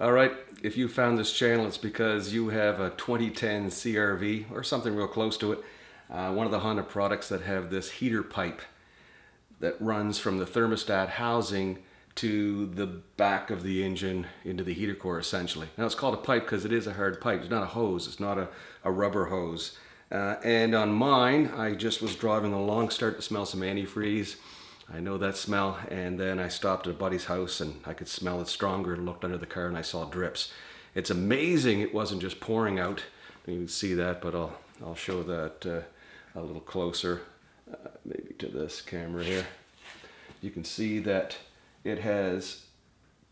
All right, if you found this channel, it's because you have a 2010 CRV or something real close to it. One of the Honda products that have this heater pipe that runs from the thermostat housing to the back of the engine into the heater core, essentially. Now it's called a pipe because it is a hard pipe. It's not a hose. It's not a rubber hose. And on mine, I just was driving along, started to smell some antifreeze. I know that smell, and then I stopped at a buddy's house and I could smell it stronger and looked under the car and I saw drips. It's amazing it wasn't just pouring out. You can see that, but I'll show that a little closer, maybe to this camera here. You can see that it has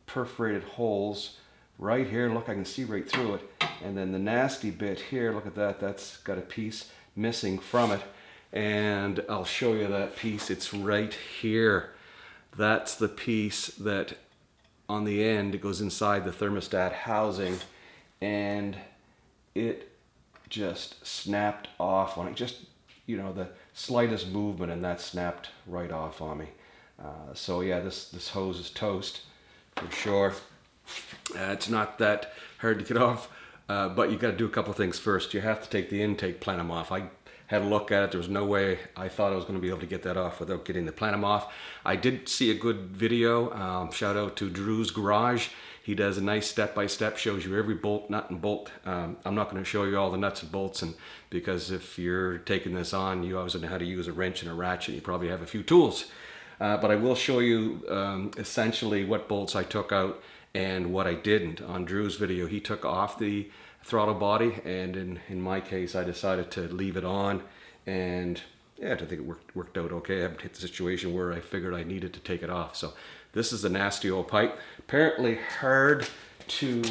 perforated holes right here. Look, I can see right through it. And then the nasty bit here, look at that, that's got a piece missing from it. And I'll show you that piece. It's right here. That's the piece that on the end, it goes inside the thermostat housing, and it just snapped off on it. Just, you know, the slightest movement and that snapped right off on me. So yeah, this hose is toast for sure. It's not that hard to get off, but you got to do a couple things first. You have to take the intake plenum off. I had a look at it. There was no way I thought I was going to be able to get that off without getting the plenum off. I did see a good video. Shout out to Drew's Garage. He does a nice step-by-step, shows you every bolt, nut, and bolt. I'm not going to show you all the nuts and bolts, and because if you're taking this on, you obviously know how to use a wrench and a ratchet. You probably have a few tools. But I will show you essentially what bolts I took out and what I didn't. On Drew's video, he took off the throttle body, and in my case, I decided to leave it on, and yeah, I think it worked out okay. I haven't hit the situation where I figured I needed to take it off. So this is a nasty old pipe. Apparently hard to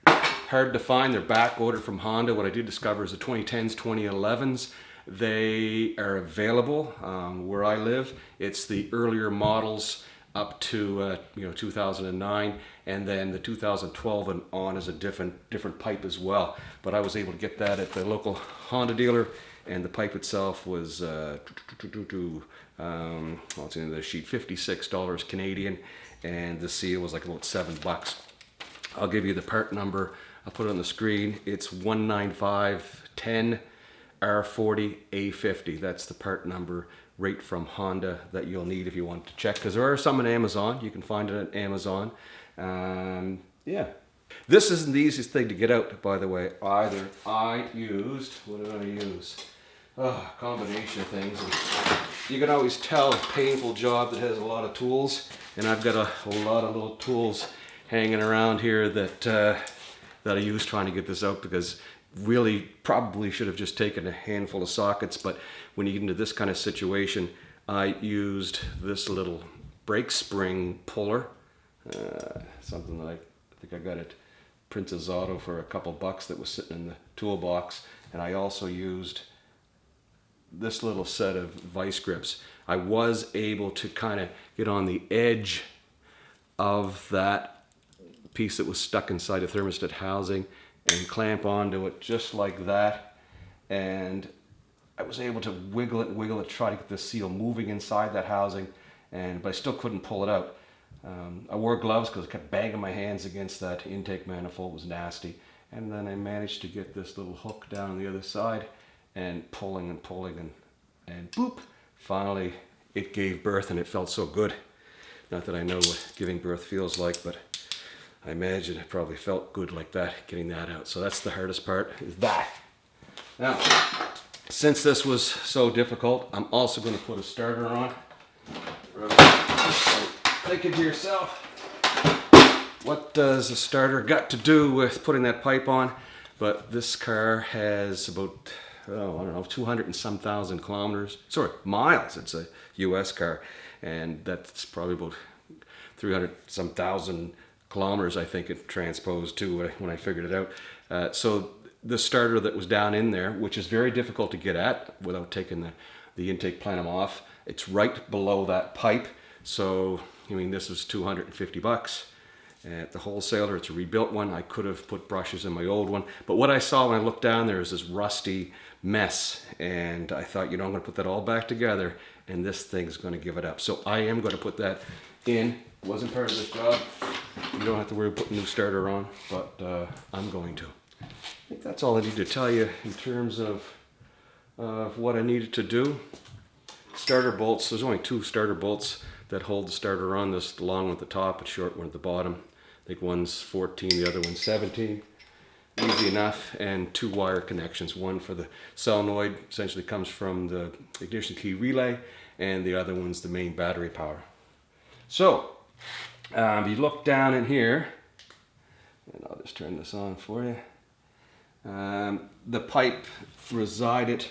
find. They're back ordered from Honda. What I did discover is the 2010s, 2011s. They are available where I live. It's the earlier models up to 2009, and then the 2012 and on is a different pipe as well. But I was able to get that at the local Honda dealer, and the pipe itself was what's in the sheet, $56 Canadian, and the seal was like about $7. I'll give you the part number. I'll put it on the screen. It's 19510 R40A50. That's the part number right from Honda that you'll need if you want to check, because there are some on Amazon. You can find it on Amazon. Yeah. This isn't the easiest thing to get out, by the way, either. I used, what did I use? A combination of things. And you can always tell a painful job that has a lot of tools, and I've got a lot of little tools hanging around here that I use trying to get this out, because really probably should have just taken a handful of sockets, but when you get into this kind of situation, I used this little brake spring puller, something that I think I got at Princess Auto for a couple bucks that was sitting in the toolbox, and I also used this little set of vice grips. I was able to kind of get on the edge of that piece that was stuck inside the thermostat housing and clamp onto it just like that, and I was able to wiggle it, try to get the seal moving inside that housing, but I still couldn't pull it out. I wore gloves because I kept banging my hands against that intake manifold. It was nasty, and then I managed to get this little hook down on the other side and pulling and boop, finally it gave birth, and it felt so good. Not that I know what giving birth feels like, but I imagine it probably felt good like that, getting that out. So that's the hardest part, is that. Now, since this was so difficult, I'm also going to put a starter on. Thinking to yourself, what does a starter got to do with putting that pipe on? But this car has about, I don't know, 200 and some thousand kilometers. Sorry, miles. It's a US car, and that's probably about 300 some thousand kilometers, I think it transposed to when I figured it out. So the starter that was down in there, which is very difficult to get at without taking the intake plenum off, it's right below that pipe. So, I mean, this was 250 bucks at the wholesaler. It's a rebuilt one. I could have put brushes in my old one, but what I saw when I looked down there is this rusty mess, and I thought, I'm going to put that all back together, and this thing's going to give it up. So I am going to put that in. It wasn't part of this job. You don't have to worry about putting a new starter on, but I'm going to. I think that's all I need to tell you in terms of what I needed to do. Starter bolts, there's only 2 starter bolts that hold the starter on. This the long one at the top, a short one at the bottom. I think one's 14, the other one's 17. Easy enough, and 2 wire connections. One for the solenoid, essentially comes from the ignition key relay, and the other one's the main battery power. So, you look down in here, and I'll just turn this on for you. The pipe resided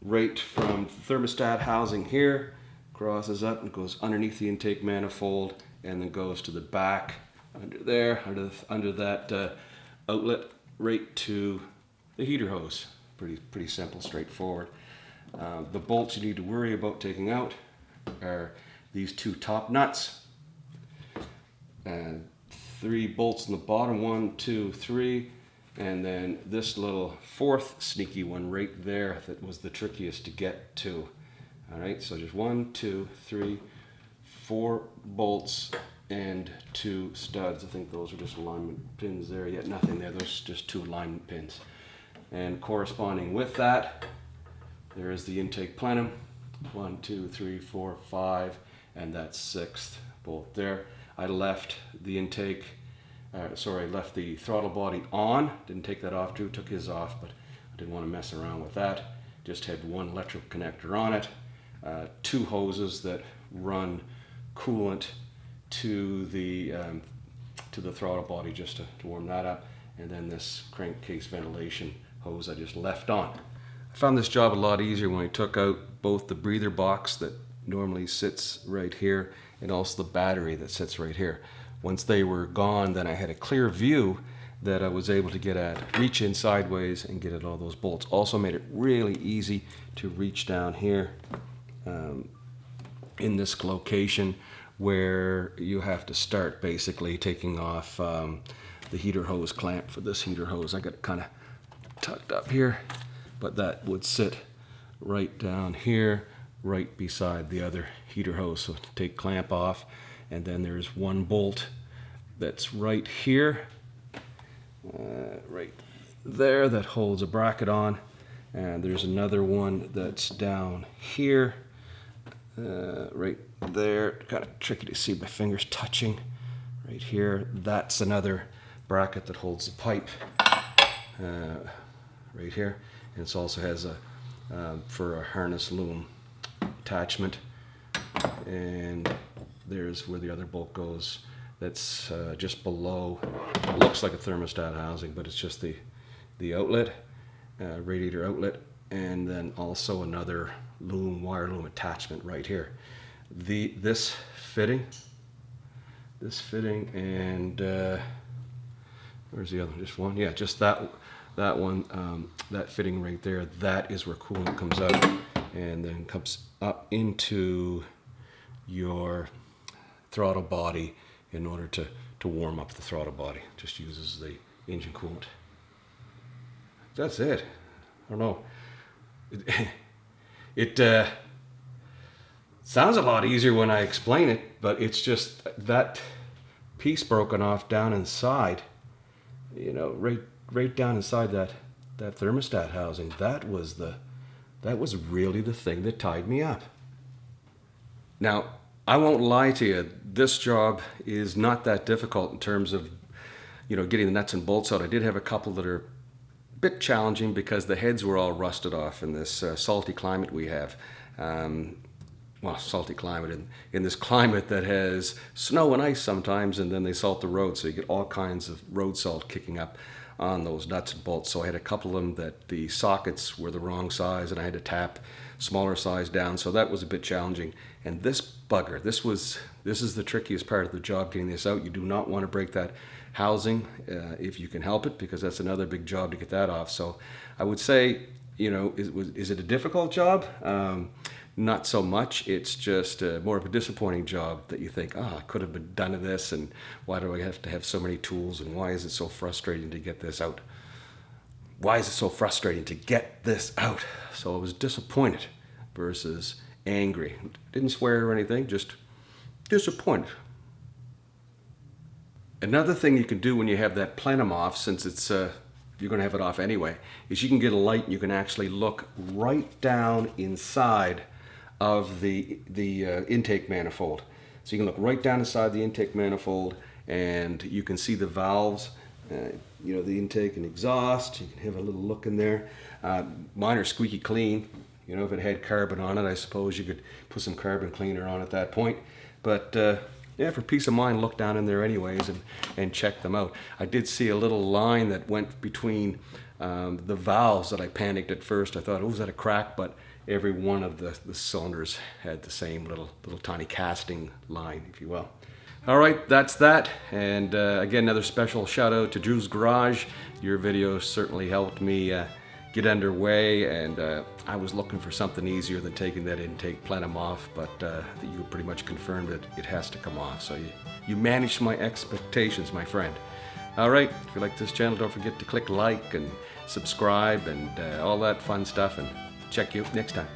right from the thermostat housing here, crosses up and goes underneath the intake manifold, and then goes to the back under there, under that outlet, right to the heater hose. Pretty simple, straightforward. The bolts you need to worry about taking out are these 2 top nuts, and 3 bolts in the bottom, 1, 2, 3, and then this little 4th sneaky one right there that was the trickiest to get to. All right, so just 1, 2, 3, 4 bolts and 2 studs. I think those are just alignment pins there. Yet nothing there. Those are just 2 alignment pins. And corresponding with that, there is the intake plenum. 1, 2, 3, 4, 5, and that 6th bolt there. I left the intake. Left the throttle body on. Didn't take that off. Drew took his off, but I didn't want to mess around with that. Just had 1 electrical connector on it. 2 hoses that run coolant to the throttle body just to warm that up, and then this crankcase ventilation hose I just left on. I found this job a lot easier when I took out both the breather box that normally sits right here and also the battery that sits right here. Once they were gone, then I had a clear view that I was able to get at, reach in sideways and get at all those bolts. Also made it really easy to reach down here in this location where you have to start basically taking off the heater hose clamp for this heater hose. I got it kind of tucked up here, but that would sit right down here, right beside the other heater hose. So take clamp off, and then there's 1 bolt that's right here, right there, that holds a bracket on, and there's another one that's down here, right there. Kind of tricky to see, my fingers touching right here. That's another bracket that holds the pipe right here, and it also has a for a harness loom attachment, and there's where the other bolt goes. That's just below. It looks like a thermostat housing, but it's just the outlet, radiator outlet, and then also another wire loom attachment right here. This fitting, and where's the other one? Just one? Yeah, just that one. That fitting right there. That is where coolant comes out, and then comes up into your throttle body in order to warm up the throttle body. Just uses the engine coolant. That's it. I don't know. It sounds a lot easier when I explain it, but it's just that piece broken off down inside, you know, right down inside that thermostat housing. That was really the thing that tied me up. Now, I won't lie to you, this job is not that difficult in terms of, you know, getting the nuts and bolts out. I did have a couple that are a bit challenging because the heads were all rusted off in this salty climate we have. Salty climate, in this climate that has snow and ice sometimes, and then they salt the road, so you get all kinds of road salt kicking up on those nuts and bolts. So I had a couple of them that the sockets were the wrong size, and I had to tap smaller size down, so that was a bit challenging. And this bugger, this is the trickiest part of the job, getting this out. You do not want to break that housing if you can help it, because that's another big job to get that off. So I would say, you know, is it a difficult job? Not so much. It's just more of a disappointing job that you think, I could have been done this, and why do I have to have so many tools, and why is it so frustrating to get this out? Why is it so frustrating to get this out? So I was disappointed versus angry. Didn't swear or anything, just disappointed. Another thing you can do when you have that plenum off, since it's you're going to have it off anyway, is you can get a light and you can actually look right down inside of the intake manifold. So you can look right down inside the intake manifold, and you can see the valves, you know, the intake and exhaust. You can have a little look in there. Mine are squeaky clean. You know, if it had carbon on it, I suppose you could put some carbon cleaner on at that point. But yeah, for peace of mind, look down in there anyways and check them out. I did see a little line that went between the valves that I panicked at first. I thought, oh, is that a crack? But every one of the cylinders had the same little tiny casting line, if you will. All right, that's that. And again, another special shout out to Drew's Garage. Your video certainly helped me get underway, and I was looking for something easier than taking that intake plenum off, but you pretty much confirmed that it has to come off. So you managed my expectations, my friend. All right, if you like this channel, don't forget to click like and subscribe and all that fun stuff, and check you next time.